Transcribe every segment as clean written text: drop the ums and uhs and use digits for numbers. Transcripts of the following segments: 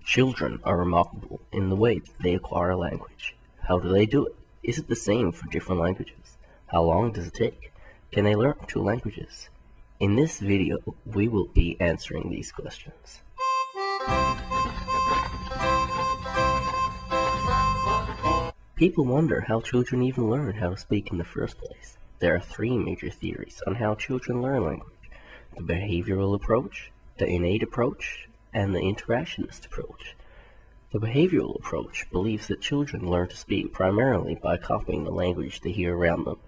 Children are remarkable in the way that they acquire language. How do they do it? Is it the same for different languages? How long does it take? Can they learn two languages? In this video, we will be answering these questions. People wonder how children even learn how to speak in the first place. There are three major theories on how children learn language: the behavioral approach, the innate approach, and the interactionist approach. The behavioral approach believes that children learn to speak primarily by copying the language they hear around them.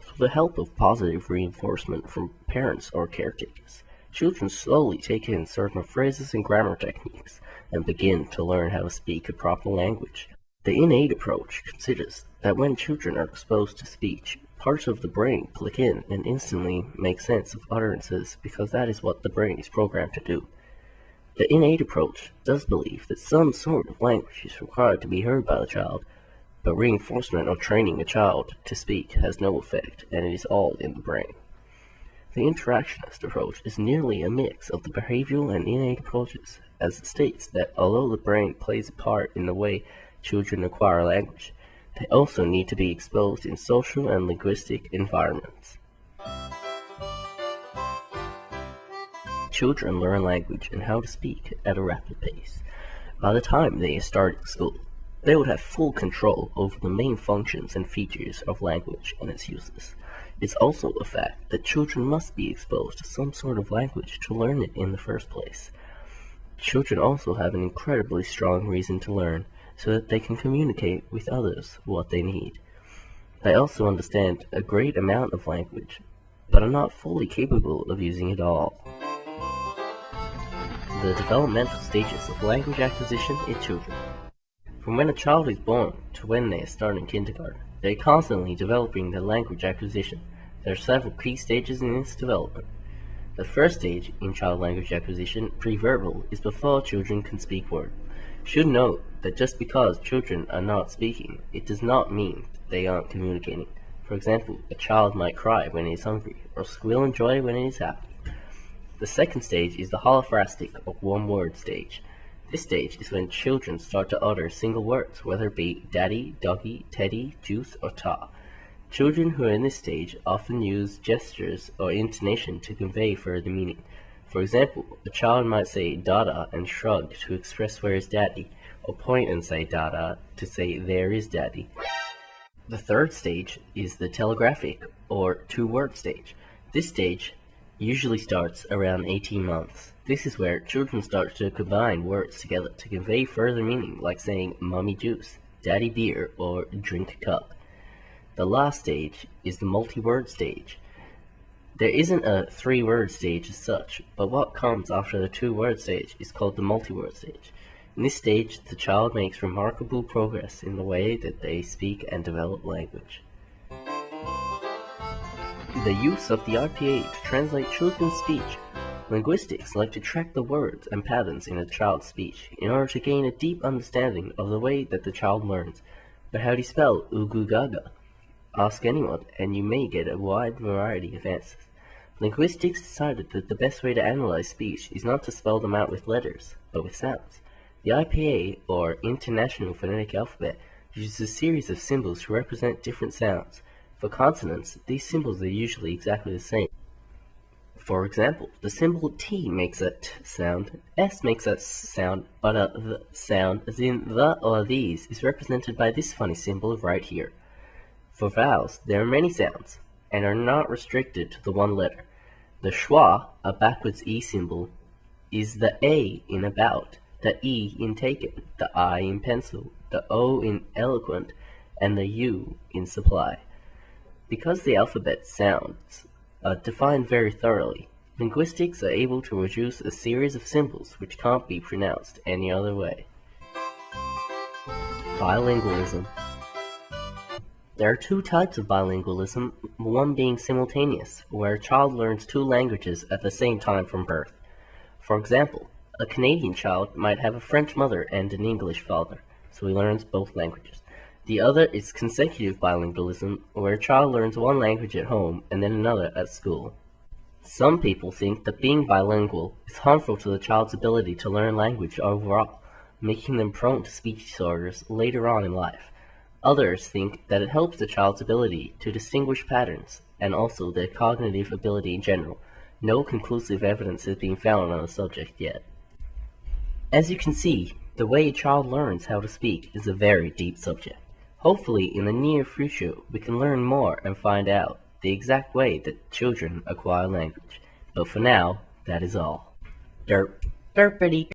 With the help of positive reinforcement from parents or caretakers, children slowly take in certain phrases and grammar techniques and begin to learn how to speak a proper language. The innate approach considers that when children are exposed to speech, parts of the brain click in and instantly make sense of utterances because that is what the brain is programmed to do. The innate approach does believe that some sort of language is required to be heard by the child, but reinforcement or training a child to speak has no effect, and it is all in the brain. The interactionist approach is nearly a mix of the behavioral and innate approaches, as it states that although the brain plays a part in the way children acquire language, they also need to be exposed in social and linguistic environments. Children learn language and how to speak at a rapid pace. By the time they start school, they would have full control over the main functions and features of language and its uses. It's also a fact that children must be exposed to some sort of language to learn it in the first place. Children also have an incredibly strong reason to learn, so that they can communicate with others what they need. They also understand a great amount of language, but are not fully capable of using it all. The developmental stages of language acquisition in children. From when a child is born to when they are starting kindergarten, they are constantly developing their language acquisition. There are several key stages in its development. The first stage in child language acquisition, pre-verbal, is before children can speak words. Should note that just because children are not speaking, it does not mean they aren't communicating. For example, a child might cry when he is hungry, or squeal in joy when he is happy. The second stage is the holophrastic or one-word stage. This stage is when children start to utter single words, whether it be daddy, doggy, teddy, juice, or ta. Children who are in this stage often use gestures or intonation to convey further meaning. For example, a child might say dada and shrug to express where is daddy, or point and say dada to say there is daddy. The third stage is the telegraphic or two-word stage. This stage usually starts around 18 months. This is where children start to combine words together to convey further meaning, like saying mommy juice, daddy beer, or drink a cup. The last stage is the multi-word stage. There isn't a three-word stage as such, but what comes after the two-word stage is called the multi-word stage. In this stage, the child makes remarkable progress in the way that they speak and develop language. The use of the RPA to translate children's speech. Linguistics like to track the words and patterns in a child's speech in order to gain a deep understanding of the way that the child learns. But how do you spell ugu gaga? Ask anyone, and you may get a wide variety of answers. Linguistics decided that the best way to analyze speech is not to spell them out with letters, but with sounds. The IPA, or International Phonetic Alphabet, uses a series of symbols to represent different sounds. For consonants, these symbols are usually exactly the same. For example, the symbol T makes a T sound, S makes a S sound, but a Th sound, as in the or these, is represented by this funny symbol right here. For vowels, there are many sounds, and are not restricted to the one letter. The schwa, a backwards E symbol, is the A in about, the E in taken, the I in pencil, the O in eloquent, and the U in supply. Because the alphabet sounds are defined very thoroughly, linguistics are able to reduce a series of symbols which can't be pronounced any other way. Bilingualism. There are two types of bilingualism, one being simultaneous, where a child learns two languages at the same time from birth. For example, a Canadian child might have a French mother and an English father, so he learns both languages. The other is consecutive bilingualism, where a child learns one language at home and then another at school. Some people think that being bilingual is harmful to the child's ability to learn language overall. making them prone to speech disorders later on in life. Others think that it helps the child's ability to distinguish patterns, and also their cognitive ability in general. No conclusive evidence has been found on the subject yet. As you can see, the way a child learns how to speak is a very deep subject. Hopefully, in the near future, we can learn more and find out the exact way that children acquire language. But for now, that is all. Derp. Derpity.